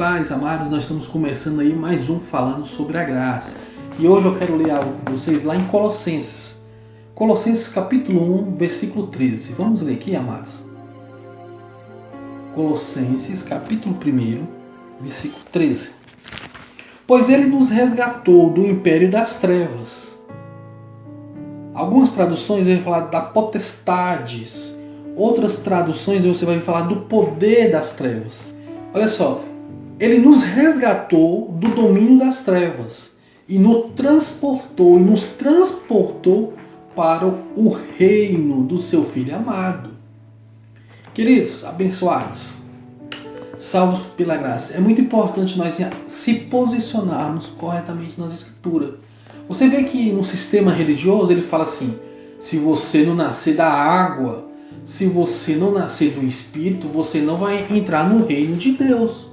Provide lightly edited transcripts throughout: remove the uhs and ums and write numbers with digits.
paz, amados, nós estamos começando aí mais um falando sobre a graça. E hoje eu quero ler algo com vocês lá em Colossenses. Colossenses capítulo 1, versículo 13. Vamos ler aqui, amados. Colossenses capítulo 1, versículo 13. Pois ele nos resgatou do império das trevas. Algumas traduções vão falar da potestades. Outras traduções você vai falar do poder das trevas. Olha só, ele nos resgatou do domínio das trevas e nos transportou para o reino do seu Filho amado. Queridos, abençoados, salvos pela graça, é muito importante nós se posicionarmos corretamente nas Escrituras. Você vê que no sistema religioso ele fala assim: se você não nascer da água, se você não nascer do Espírito, você não vai entrar no reino de Deus.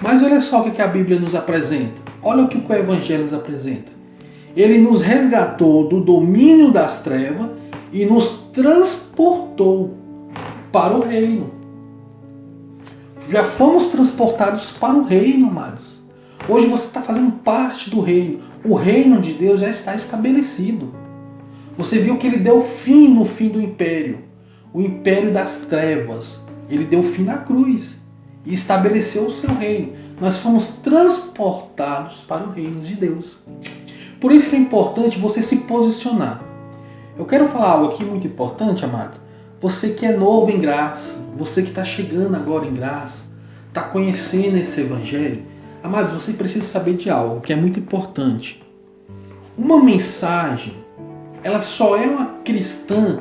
Mas olha só o que a Bíblia nos apresenta. Olha o que o Evangelho nos apresenta. Ele nos resgatou do domínio das trevas e nos transportou para o reino. Já fomos transportados para o reino, amados. Hoje você está fazendo parte do reino. O reino de Deus já está estabelecido. Você viu que ele deu fim no fim do império. O império das trevas. Ele deu fim na cruz e estabeleceu o seu reino. Nós fomos transportados para o reino de Deus. Por isso que é importante você se posicionar. Eu quero falar algo aqui muito importante, amado. Você que é novo em graça, você que está chegando agora em graça, está conhecendo esse evangelho, amado, você precisa saber de algo que é muito importante. Uma mensagem, ela só é uma cristã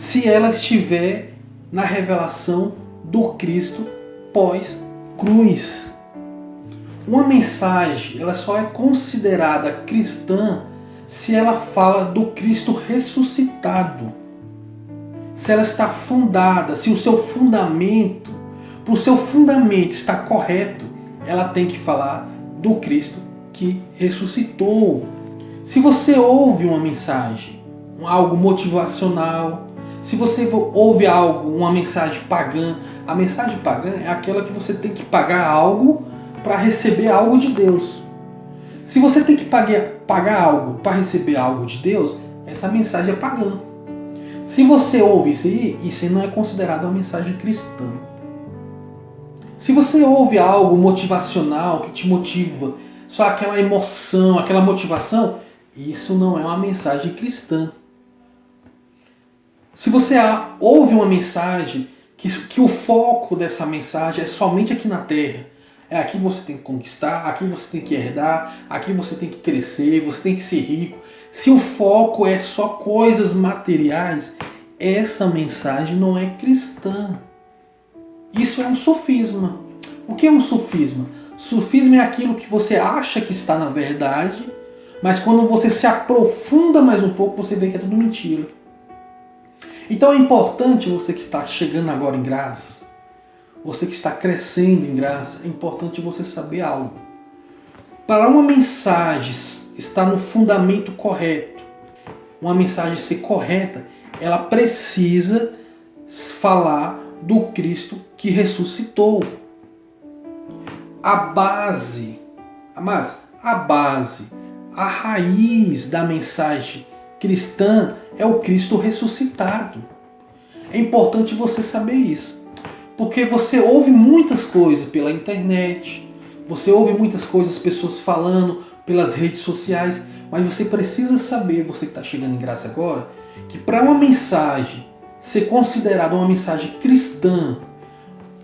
se ela estiver na revelação do Cristo pós-cruz. Uma mensagem, ela só é considerada cristã se ela fala do Cristo ressuscitado. Se ela está fundada, se o seu fundamento, para o seu fundamento está correto, ela tem que falar do Cristo que ressuscitou. Se você ouve uma mensagem, algo motivacional, se você ouve algo, uma mensagem pagã, a mensagem pagã é aquela que você tem que pagar algo para receber algo de Deus. Se você tem que pagar algo para receber algo de Deus, essa mensagem é pagã. Se você ouve isso não é considerado uma mensagem cristã. Se você ouve algo motivacional que te motiva, só aquela emoção, aquela motivação, isso não é uma mensagem cristã. Se você ouve uma mensagem que o foco dessa mensagem é somente aqui na terra, é aqui você tem que conquistar, aqui você tem que herdar, aqui você tem que crescer, você tem que ser rico. Se o foco é só coisas materiais, essa mensagem não é cristã. Isso é um sofisma. O que é um sofisma? Sofisma é aquilo que você acha que está na verdade, mas quando você se aprofunda mais um pouco, você vê que é tudo mentira. Então é importante você que está chegando agora em graça, você que está crescendo em graça, é importante você saber algo. Para uma mensagem estar no fundamento correto, uma mensagem ser correta, ela precisa falar do Cristo que ressuscitou. A base, amados, a raiz da mensagem cristã é o Cristo ressuscitado. É importante você saber isso. Porque você ouve muitas coisas pela internet, você ouve muitas coisas, pessoas falando pelas redes sociais, mas você precisa saber, você que está chegando em graça agora, que para uma mensagem ser considerada uma mensagem cristã,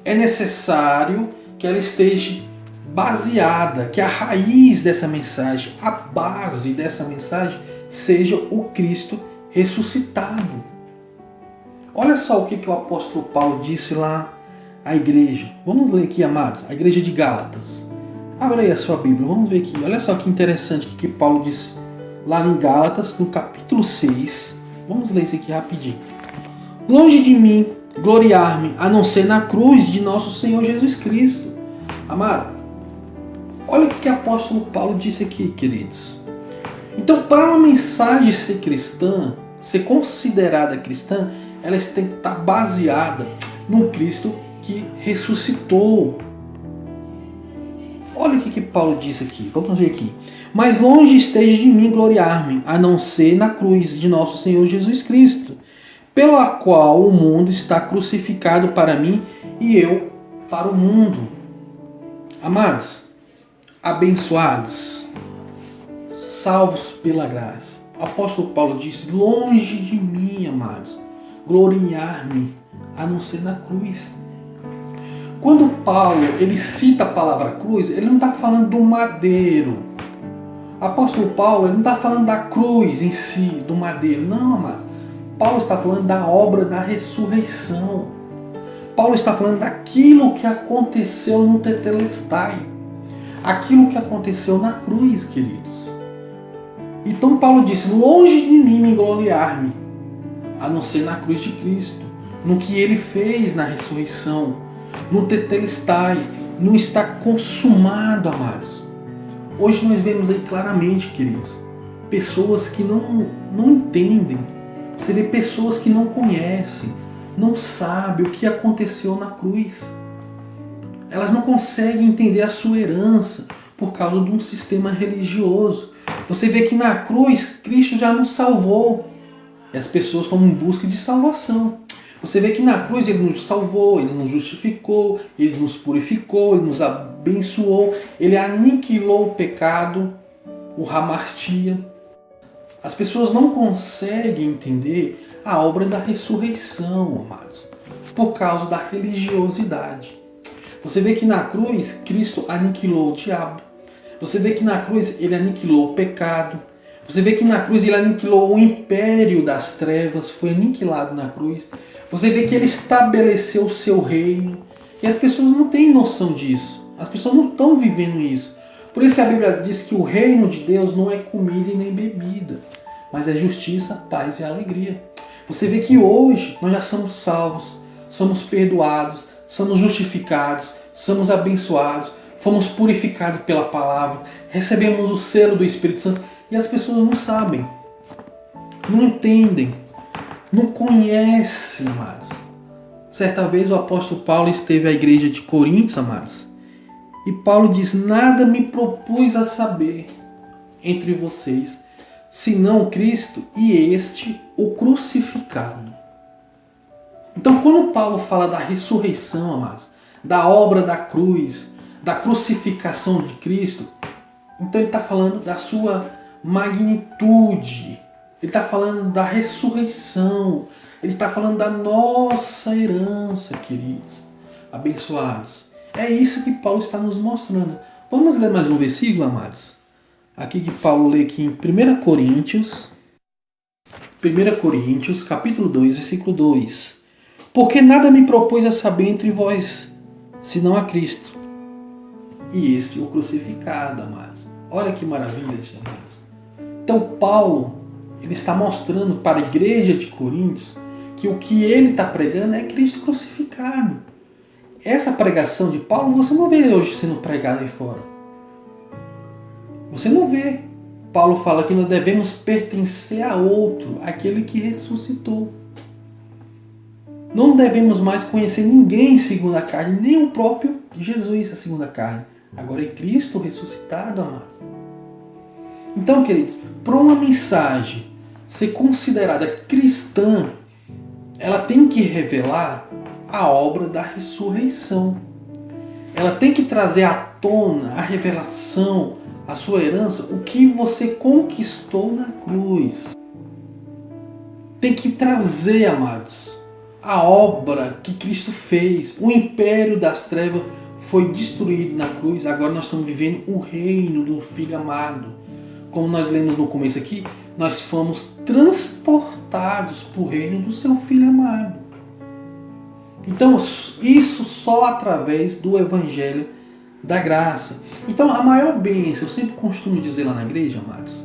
é necessário que ela esteja baseada, que a raiz dessa mensagem, a base dessa mensagem, seja o Cristo ressuscitado. Olha só o que o apóstolo Paulo disse lá à igreja. Vamos ler aqui, amados, a igreja de Gálatas. Abra aí a sua Bíblia, vamos ver aqui. Olha só que interessante o que Paulo disse lá em Gálatas, no capítulo 6. Vamos ler isso aqui rapidinho. Longe de mim gloriar-me, a não ser na cruz de nosso Senhor Jesus Cristo. Amado, olha o que o apóstolo Paulo disse aqui, queridos. Então, para uma mensagem ser cristã, ser considerada cristã, ela tem que estar baseada no Cristo que ressuscitou. Olha o que Paulo disse aqui. Vamos ver aqui. Mas longe esteja de mim gloriar-me, a não ser na cruz de nosso Senhor Jesus Cristo, pela qual o mundo está crucificado para mim e eu para o mundo. Amados, abençoados, salvos pela graça. O apóstolo Paulo disse, longe de mim, amados, gloriar-me, a não ser na cruz. Quando Paulo ele cita a palavra cruz, ele não está falando do madeiro. O apóstolo Paulo ele não está falando da cruz em si, do madeiro. Não, amado. Paulo está falando da obra da ressurreição. Paulo está falando daquilo que aconteceu no Tetelestai. Aquilo que aconteceu na cruz, queridos. Então Paulo disse, longe de mim me gloriar-me, a não ser na cruz de Cristo, no que ele fez na ressurreição, no Tetelestai, não está consumado, amados. Hoje nós vemos aí claramente, queridos, pessoas que não entendem. Você vê pessoas que não conhecem, não sabem o que aconteceu na cruz. Elas não conseguem entender a sua herança por causa de um sistema religioso. Você vê que na cruz, Cristo já nos salvou. E as pessoas estão em busca de salvação. Você vê que na cruz Ele nos salvou, Ele nos justificou, Ele nos purificou, Ele nos abençoou, Ele aniquilou o pecado, o hamartia. As pessoas não conseguem entender a obra da ressurreição, amados, por causa da religiosidade. Você vê que na cruz, Cristo aniquilou o diabo. Você vê que na cruz, Ele aniquilou o pecado. Você vê que na cruz, Ele aniquilou o império das trevas, foi aniquilado na cruz. Você vê que Ele estabeleceu o seu reino. E as pessoas não têm noção disso. As pessoas não estão vivendo isso. Por isso que a Bíblia diz que o reino de Deus não é comida e nem bebida, mas é justiça, paz e alegria. Você vê que hoje nós já somos salvos, somos perdoados, somos justificados, somos abençoados, fomos purificados pela palavra, recebemos o selo do Espírito Santo e as pessoas não sabem, não entendem, não conhecem, amados. Certa vez o apóstolo Paulo esteve à igreja de Coríntios, amados, e Paulo diz, nada me propus a saber entre vocês, senão Cristo e este, o crucificado. Então, quando Paulo fala da ressurreição, amados, da obra da cruz, da crucificação de Cristo, então ele está falando da sua magnitude, ele está falando da ressurreição, ele está falando da nossa herança, queridos, abençoados. É isso que Paulo está nos mostrando. Vamos ler mais um versículo, amados? Aqui que Paulo lê aqui em 1 Coríntios, capítulo 2, versículo 2. Porque nada me propôs a saber entre vós, senão a Cristo, e este o crucificado, amados. Olha que maravilha, amados. Então Paulo, ele está mostrando para a igreja de Coríntios que o que ele está pregando é Cristo crucificado. Essa pregação de Paulo você não vê hoje sendo pregada aí fora. Você não vê. Paulo fala que nós devemos pertencer a outro, aquele que ressuscitou. Não devemos mais conhecer ninguém segundo a carne, nem o próprio Jesus segundo a carne. Agora é Cristo ressuscitado, amado. Então, queridos, para uma mensagem ser considerada cristã, ela tem que revelar a obra da ressurreição. Ela tem que trazer à tona a revelação, a sua herança, o que você conquistou na cruz. Tem que trazer, amados, a obra que Cristo fez. O império das trevas foi destruído na cruz. Agora nós estamos vivendo o reino do Filho amado. Como nós lemos no começo aqui, nós fomos transportados para o reino do seu Filho amado. Então, isso só através do Evangelho da graça. Então, a maior bênção, eu sempre costumo dizer lá na igreja, amados,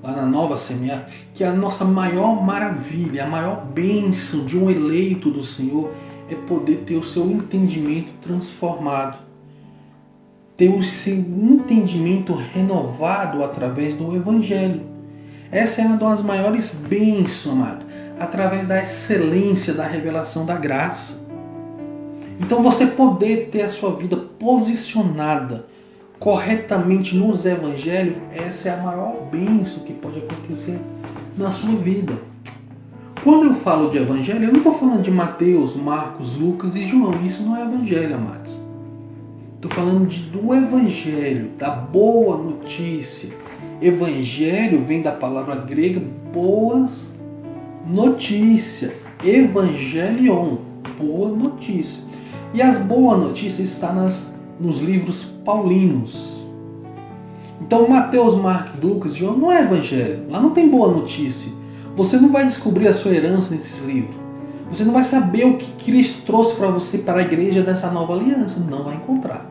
lá na Nova Semear, que a nossa maior maravilha, a maior bênção de um eleito do Senhor é poder ter o seu entendimento transformado, ter o seu entendimento renovado através do Evangelho. Essa é uma das maiores bênçãos, amado, através da excelência da revelação da graça. Então você poder ter a sua vida posicionada corretamente nos evangelhos, essa é a maior bênção que pode acontecer na sua vida. Quando eu falo de evangelho, eu não estou falando de Mateus, Marcos, Lucas e João. Isso não é evangelho, amados. Estou falando do evangelho, da boa notícia. Evangelho vem da palavra grega boas notícias. Evangelion, boa notícia. E as boas notícias estão nos livros paulinos. Então Mateus, Marcos, Lucas e João não é evangelho. Lá não tem boa notícia. Você não vai descobrir a sua herança nesses livros. Você não vai saber o que Cristo trouxe para você, para a igreja dessa nova aliança. Não vai encontrar.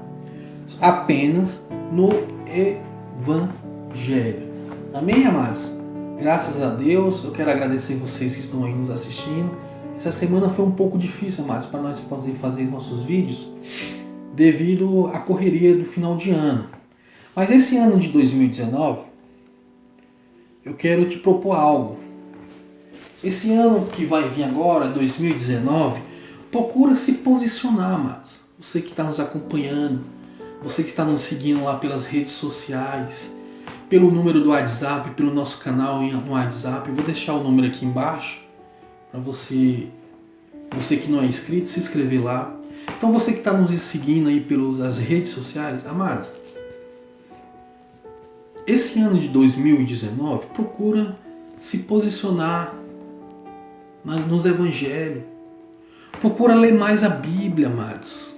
Apenas no Evangelho. Amém, amados? Graças a Deus. Eu quero agradecer vocês que estão aí nos assistindo. Essa semana foi um pouco difícil, amados, para nós fazer nossos vídeos, devido à correria do final de ano. Mas esse ano de 2019, eu quero te propor algo. Esse ano que vai vir agora, 2019, procura se posicionar, amados. Você que está nos acompanhando, você que está nos seguindo lá pelas redes sociais, pelo número do WhatsApp, pelo nosso canal no WhatsApp. Eu vou deixar o número aqui embaixo para você que não é inscrito, se inscrever lá. Então você que está nos seguindo aí pelas redes sociais, amados, esse ano de 2019, procura se posicionar nos evangelhos. Procura ler mais a Bíblia, amados.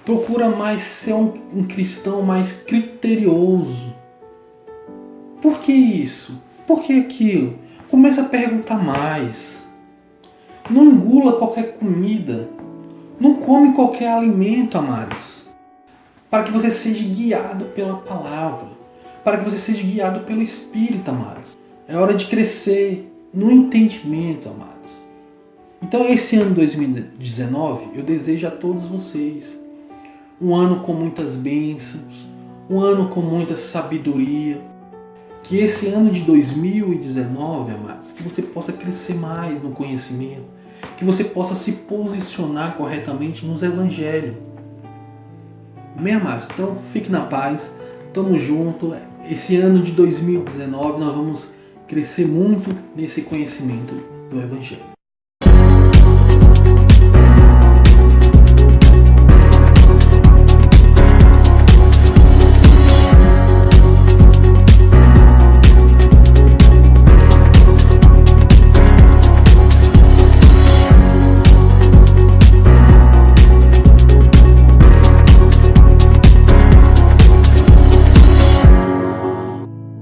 Procura mais ser um cristão mais criterioso. Por que isso? Por que aquilo? Começa a perguntar mais. Não engula qualquer comida. Não come qualquer alimento, amados. Para que você seja guiado pela palavra. Para que você seja guiado pelo Espírito, amados. É hora de crescer no entendimento, amados. Então esse ano 2019, eu desejo a todos vocês um ano com muitas bênçãos, um ano com muita sabedoria. Que esse ano de 2019, amados, que você possa crescer mais no conhecimento, que você possa se posicionar corretamente nos evangelhos. Amém, amados? Então, fique na paz, tamo junto. Esse ano de 2019 nós vamos crescer muito nesse conhecimento do evangelho.